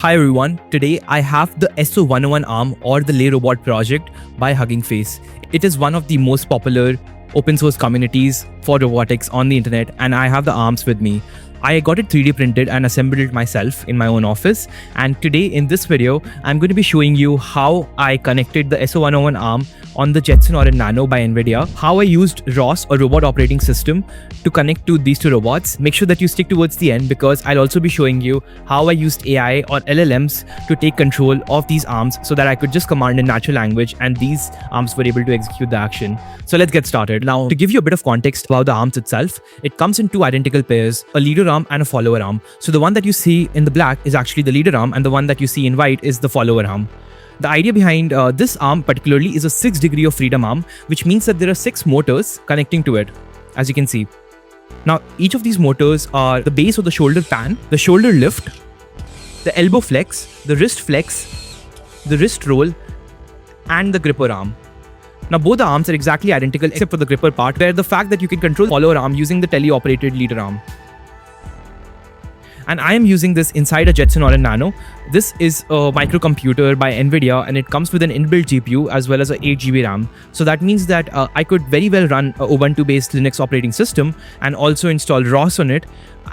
Hi everyone, today I have the SO-101 arm or the LeRobot project by Hugging Face. It is one of the most popular open source communities for robotics on the internet, and I have the arms with me. I got it 3D printed and assembled it myself in my own office, and today in this video I'm going to be showing you how I connected the SO-101 arm on the Jetson Orin Nano by NVIDIA, how I used ROS or Robot Operating System to connect to these two robots. Make sure that you stick towards the end because I'll also be showing you how I used AI or LLMs to take control of these arms so that I could just command in natural language and these arms were able to execute the action. So let's get started. Now, to give you a bit of context about the arms itself, it comes in two identical pairs, a leader arm and a follower arm. So the one that you see in the black is actually the leader arm and the one that you see in white is the follower arm. The idea behind this arm particularly is a 6 degree of freedom arm, which means that there are 6 motors connecting to it, as you can see. Now, each of these motors are the base of the shoulder pan, the shoulder lift, the elbow flex, the wrist roll, and the gripper arm. Now, both the arms are exactly identical except for the gripper part, where the fact that you can control the follower arm using the teleoperated leader arm. And I am using this inside a Jetson Orin Nano. This is a microcomputer by NVIDIA and it comes with an inbuilt GPU as well as a 8GB RAM. So that means that I could very well run a Ubuntu-based Linux operating system and also install ROS on it.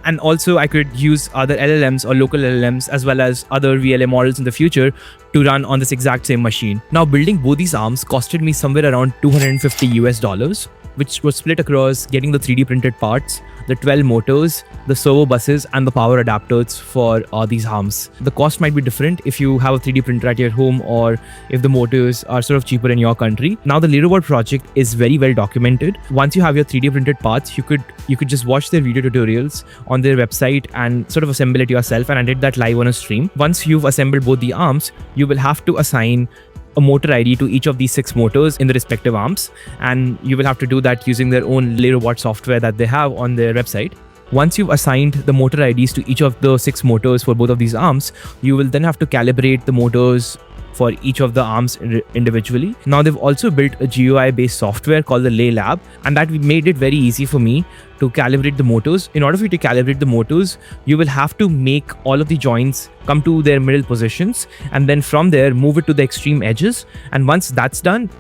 And also I could use other LLMs or local LLMs as well as other VLA models in the future to run on this exact same machine. Now, building both these arms costed me somewhere around $250 US, which was split across getting the 3D printed parts, the 12 motors, the servo buses, and the power adapters for these arms. The cost might be different if you have a 3D printer at your home or if the motors are sort of cheaper in your country. Now, the LeRobot project is very well documented. Once you have your 3D printed parts, you could just watch their video tutorials on their website and sort of assemble it yourself, and I did that live on a stream. Once you've assembled both the arms, you will have to assign a motor ID to each of these 6 motors in the respective arms, and you will have to do that using their own LeRobot software that they have on their website. Once you've assigned the motor IDs to each of the 6 motors for both of these arms, you will then have to calibrate the motors for each of the arms individually. Now, they've also built a GUI based software called the LeLab, and that made it very easy for me to calibrate the motors. In order for you to calibrate the motors, you will have to make all of the joints come to their middle positions and then from there move it to the extreme edges. And once that's done,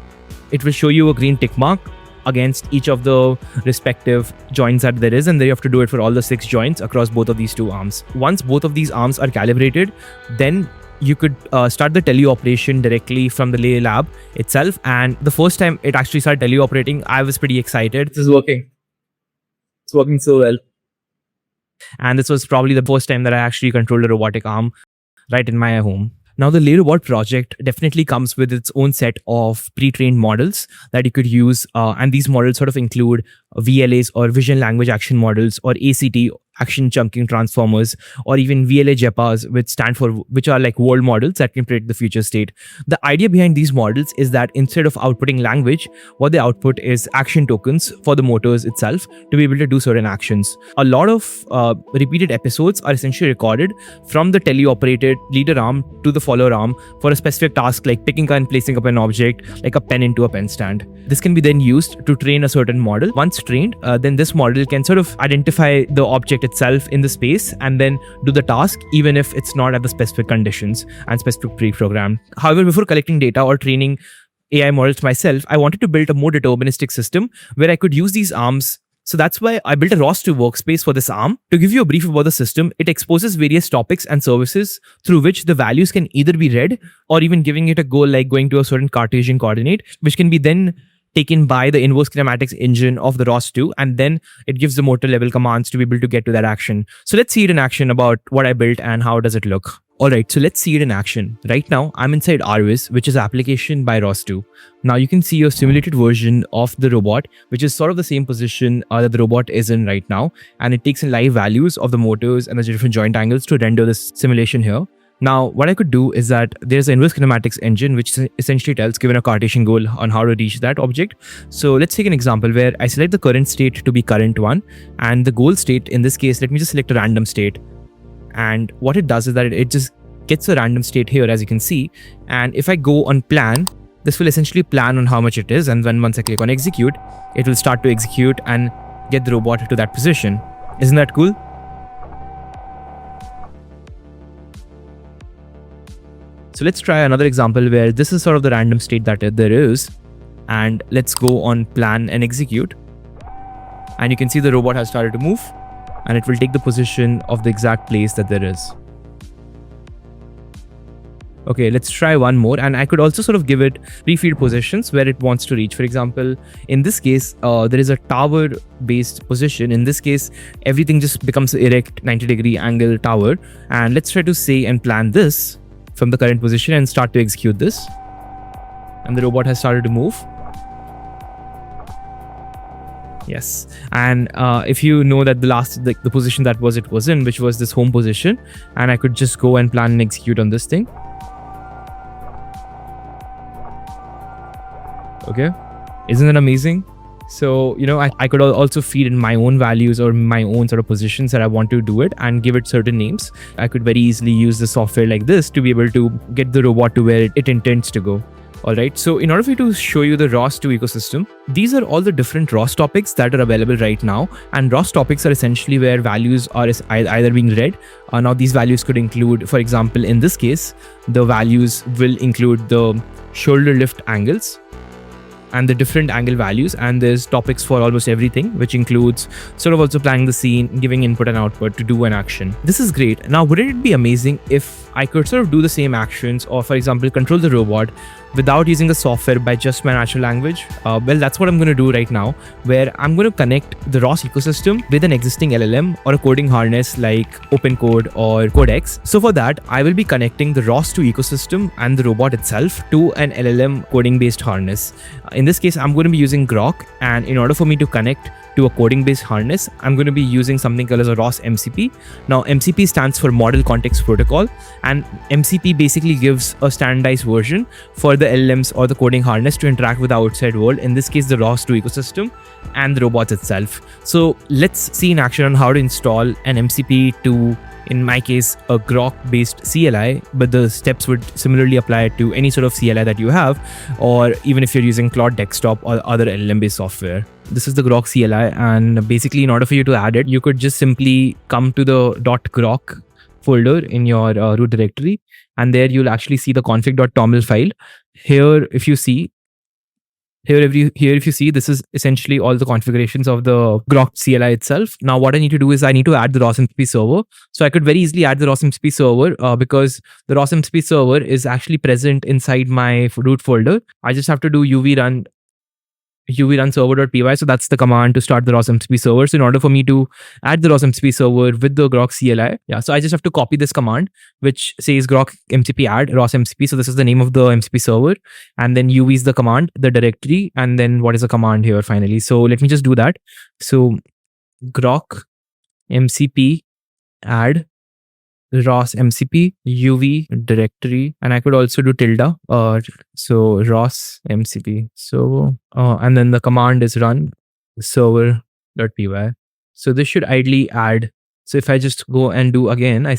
it will show you a green tick mark against each of the respective joints that there is, and then you have to do it for all the 6 joints across both of these 2 arms. Once both of these arms are calibrated, then you could start the teleoperation directly from the LeLab itself. And the first time it actually started teleoperating, I was pretty excited. This is working. It's working so well. And this was probably the first time that I actually controlled a robotic arm right in my home. Now, the LeRobot project definitely comes with its own set of pre-trained models that you could use. And these models sort of include VLAs or Vision Language Action Models, or ACT, Action Chunking Transformers, or even VLA JEPAs, which are like world models that can predict the future state. The idea behind these models is that instead of outputting language, what they output is action tokens for the motors itself to be able to do certain actions. A lot of repeated episodes are essentially recorded from the teleoperated leader arm to the follower arm for a specific task like picking and placing up an object like a pen into a pen stand. This can be then used to train a certain model. Once trained, then this model can sort of identify the object itself in the space and then do the task even if it's not at the specific conditions and specific pre-programmed. However, before collecting data or training AI models myself, I wanted to build a more deterministic system where I could use these arms. So that's why I built a ROS2 workspace for this arm. To give you a brief about the system, it exposes various topics and services through which the values can either be read or even giving it a goal like going to a certain Cartesian coordinate, which can be then taken by the inverse kinematics engine of the ROS2, and then it gives the motor level commands to be able to get to that action. So let's see it in action about what I built and how does it look. Alright, so let's see it in action. Right now, I'm inside ROS, which is application by ROS2. Now you can see a simulated version of the robot, which is sort of the same position that the robot is in right now. And it takes in live values of the motors and the different joint angles to render this simulation here. Now, what I could do is that there's an inverse kinematics engine, which essentially tells given a Cartesian goal on how to reach that object. So let's take an example where I select the current state to be current 1 and the goal state, in this case, let me just select a random state. And what it does is that it just gets a random state here, as you can see. And if I go on plan, this will essentially plan on how much it is. And then once I click on execute, it will start to execute and get the robot to that position. Isn't that cool? So let's try another example where this is sort of the random state that there is. And let's go on plan and execute. And you can see the robot has started to move, and it will take the position of the exact place that there is. Okay, let's try one more, and I could also sort of give it pre-feed positions where it wants to reach. For example, in this case, there is a tower-based position. In this case, everything just becomes erect 90-degree angle tower. And let's try to say and plan this from the current position and start to execute this. And the robot has started to move. Yes, and if you know that the position that it was in, which was this home position, and I could just go and plan and execute on this thing. Okay, isn't that amazing? So, I could also feed in my own values or my own sort of positions that I want to do it and give it certain names. I could very easily use the software like this to be able to get the robot to where it intends to go. Alright, so in order for me to show you the ROS 2 ecosystem, these are all the different ROS topics that are available right now. And ROS topics are essentially where values are either being read. Now these values could include, for example, in this case, the values will include the shoulder lift angles and the different angle values, and there's topics for almost everything, which includes sort of also planning the scene, giving input and output to do an action. This is great. Now, wouldn't it be amazing if I could sort of do the same actions, or for example, control the robot without using the software by just my natural language? Well, that's what I'm going to do right now, where I'm going to connect the ROS ecosystem with an existing LLM or a coding harness like OpenCode or Codex. So for that, I will be connecting the ROS 2 ecosystem and the robot itself to an LLM coding based harness. In this case, I'm going to be using Grok, and in order for me to connect to a coding based harness, I'm going to be using something called as a ROS MCP. Now, MCP stands for Model Context Protocol, and MCP basically gives a standardized version for the LLMs or the coding harness to interact with the outside world, in this case the ROS 2 ecosystem and the robots itself. So let's see in action on how to install an MCP to, in my case, a Grok based CLI, but the steps would similarly apply to any sort of CLI that you have, or even if you're using Claude Desktop or other LLM based software. This is the Grok CLI, and basically in order for you to add it, you could just simply come to the .grok folder in your root directory, and there you'll actually see the config.toml file. Here, if you see, this is essentially all the configurations of the Grok CLI itself. Now, what I need to do is I need to add the ROS MCP server. So I could very easily add the ROS MCP server because the ROS MCP server is actually present inside my root folder. I just have to do uv run server.py. So that's the command to start the ROS MCP server. So in order for me to add the ROS MCP server with the Grok CLI, so I just have to copy this command, which says Grok MCP add ROS MCP. So this is the name of the MCP server. And then uv is the command, the directory. And then what is the command here finally? So let me just do that. So Grok MCP add ROS MCP uv directory, and I could also do tilde so ROS MCP. So and then the command is run server.py. So this should ideally add. So if I just go and do again, I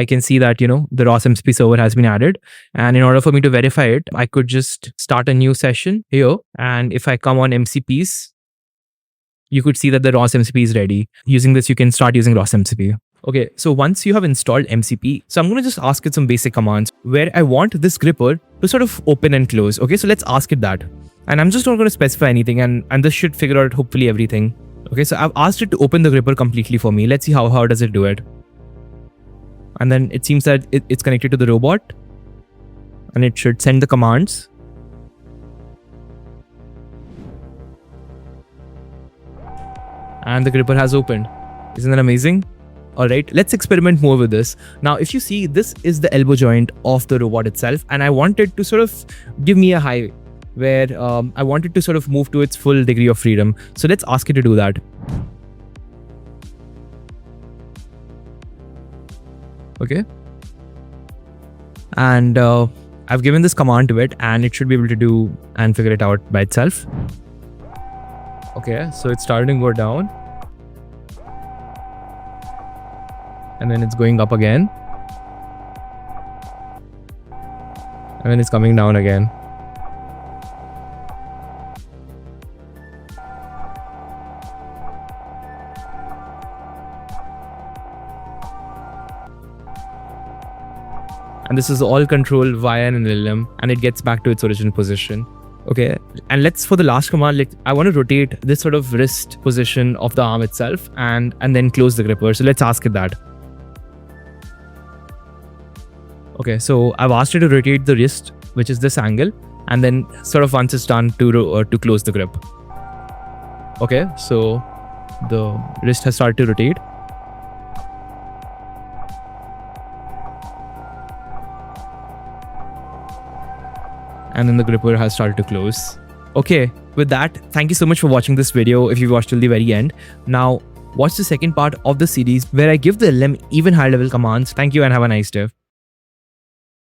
can see that the ROS MCP server has been added, and in order for me to verify it, I could just start a new session here, and if I come on MCPs, you could see that the ROS MCP is ready. Using this, you can start using ROS MCP. Okay, so once you have installed MCP, so I'm going to just ask it some basic commands where I want this gripper to sort of open and close. Okay, so let's ask it that. And I'm just not going to specify anything, and this should figure out hopefully everything. Okay, so I've asked it to open the gripper completely for me. Let's see how does it do it. And then it seems that it's connected to the robot, and it should send the commands. And the gripper has opened. Isn't that amazing? All right, let's experiment more with this. Now, if you see, this is the elbow joint of the robot itself, and I wanted to sort of give me a high where I wanted to sort of move to its full degree of freedom. So let's ask it to do that. Okay. And I've given this command to it, and it should be able to do and figure it out by itself. Okay, so it's starting to go down. And then it's going up again. And then it's coming down again. and this is all controlled via an LLM, and it gets back to its original position. Okay, and let's, for the last command, I want to rotate this sort of wrist position of the arm itself and then close the gripper. So let's ask it that. Okay, so I've asked it to rotate the wrist, which is this angle, and then sort of once it's done to close the grip. Okay, so the wrist has started to rotate. And then the gripper has started to close. Okay, with that, thank you so much for watching this video if you watched till the very end. Now, watch the second part of the series where I give the LLM even higher level commands. Thank you and have a nice day.